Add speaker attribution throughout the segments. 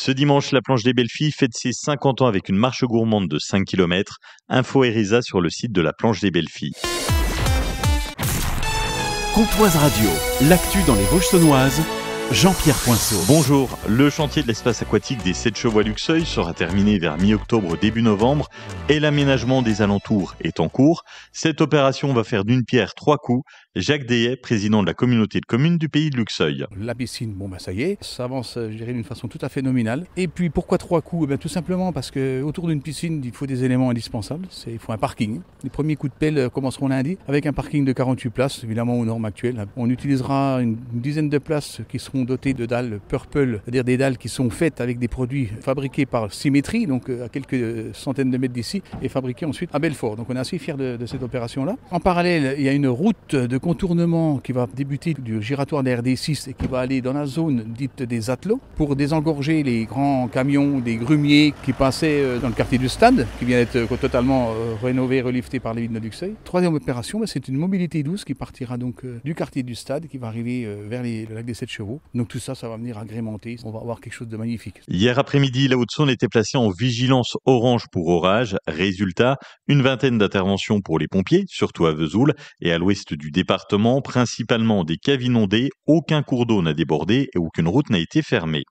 Speaker 1: Ce dimanche, la planche des belles filles fête ses 50 ans avec une marche gourmande de 5 km. Info Erisa sur le site de la planche des belles filles.
Speaker 2: Comtoise Radio, l'actu dans les Vosges saunoises, Jean-Pierre Poinceau.
Speaker 1: Bonjour, le chantier de l'espace aquatique des 7 chevaux à Luxeuil sera terminé vers mi-octobre, début novembre et l'aménagement des alentours est en cours. Cette opération va faire d'une pierre 3 coups. Jacques Deyet, président de la communauté de communes du pays de Luxeuil.
Speaker 3: La piscine, ça y est, ça avance, je dirais, d'une façon tout à fait nominale. Et puis pourquoi 3 coups ? Tout simplement parce qu'autour d'une piscine, il faut des éléments indispensables. Il faut un parking. Les premiers coups de pelle commenceront lundi avec un parking de 48 places, évidemment aux normes actuelles. On utilisera une dizaine de places qui seront dotées de dalles Purple, c'est-à-dire des dalles qui sont faites avec des produits fabriqués par Symétrie, donc à quelques centaines de mètres d'ici, et fabriqués ensuite à Belfort. Donc on est assez fiers de cette opération-là. En parallèle, il y a une route de contournement qui va débuter du giratoire de RD6 et qui va aller dans la zone dite des attelots pour désengorger les grands camions des grumiers qui passaient dans le quartier du Stade, qui vient d'être totalement rénové, relifté par les villes de Luxeuil. Troisième opération, c'est une mobilité douce qui partira donc du quartier du Stade, qui va arriver vers le lac des 7 chevaux. Donc tout ça va venir agrémenter. On va avoir quelque chose de magnifique.
Speaker 1: Hier après-midi, la Haute-Saône était placée en vigilance orange pour orage. Résultat, une vingtaine d'interventions pour les pompiers, surtout à Vesoul et à l'ouest du département, principalement des caves inondées. Aucun cours d'eau n'a débordé et aucune route n'a été fermée.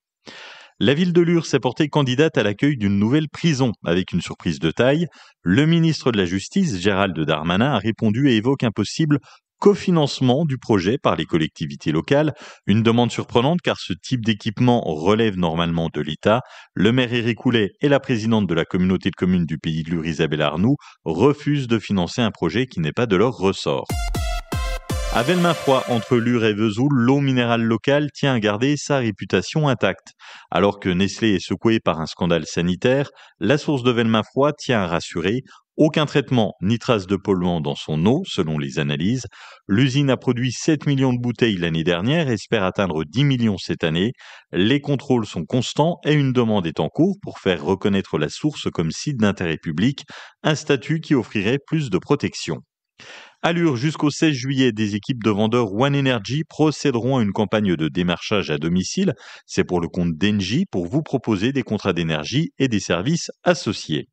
Speaker 1: La ville de Lure s'est portée candidate à l'accueil d'une nouvelle prison, avec une surprise de taille. Le ministre de la Justice, Gérald Darmanin, a répondu et évoque un possible cofinancement du projet par les collectivités locales. Une demande surprenante car ce type d'équipement relève normalement de l'État. Le maire Éric Houlet et la présidente de la communauté de communes du pays de Lure, Isabelle Arnoux, refusent de financer un projet qui n'est pas de leur ressort. À Velmain-Froid, entre Lure et Vesoul, l'eau minérale locale tient à garder sa réputation intacte. Alors que Nestlé est secoué par un scandale sanitaire, la source de Velmain-Froid tient à rassurer. Aucun traitement ni trace de polluants dans son eau, selon les analyses. L'usine a produit 7 millions de bouteilles l'année dernière et espère atteindre 10 millions cette année. Les contrôles sont constants et une demande est en cours pour faire reconnaître la source comme site d'intérêt public, un statut qui offrirait plus de protection. À Lure, jusqu'au 16 juillet, des équipes de vendeurs One Energy procéderont à une campagne de démarchage à domicile. C'est pour le compte d'Engie pour vous proposer des contrats d'énergie et des services associés.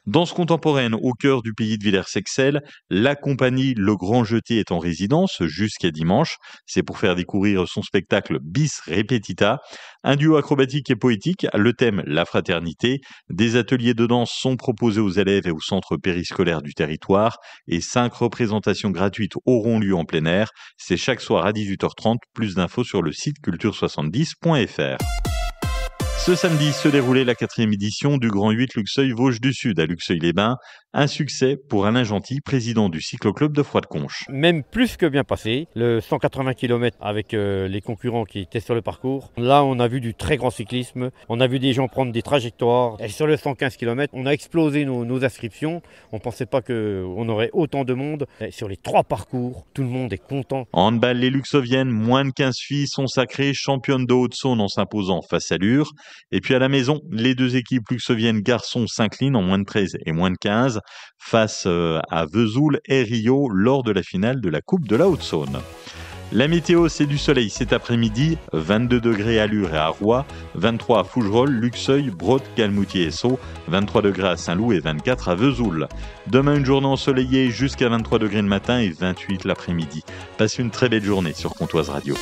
Speaker 1: Danse contemporaine au cœur du pays de Villers-Sexcel, la compagnie Le Grand Jeté est en résidence jusqu'à dimanche. C'est pour faire découvrir son spectacle Bis Repetita, un duo acrobatique et poétique, le thème la fraternité. Des ateliers de danse sont proposés aux élèves et aux centres périscolaires du territoire et 5 représentations gratuites auront lieu en plein air. C'est chaque soir à 18h30. Plus d'infos sur le site culture70.fr. Ce samedi se déroulait la 4e édition du Grand 8 Luxeuil Vosges du Sud à Luxeuil-les-Bains. Un succès pour Alain Gentil, président du cycloclub de Froide-Conche.
Speaker 4: Même plus que bien passé, le 180 km avec les concurrents qui étaient sur le parcours. Là, on a vu du très grand cyclisme, on a vu des gens prendre des trajectoires. Et sur le 115 km, on a explosé nos inscriptions. On ne pensait pas qu'on aurait autant de monde. Et sur les 3 parcours, tout le monde est content.
Speaker 1: En handball, les Luxeuviennes, moins de 15 filles, sont sacrées championnes de Haute-Saône en s'imposant face à Lure. Et puis à la maison, les 2 équipes luxeuviennes garçons s'inclinent en moins de 13 et moins de 15 face à Vesoul et Rio lors de la finale de la Coupe de la Haute-Saône. La météo, c'est du soleil cet après-midi, 22 degrés à Lure et à Roy, 23 à Fougerolles, Luxeuil, Brotte, Galmoutier et Sceaux, 23 degrés à Saint-Loup et 24 à Vesoul. Demain, une journée ensoleillée jusqu'à 23 degrés le matin et 28 l'après-midi. Passez une très belle journée sur Comtoise Radio.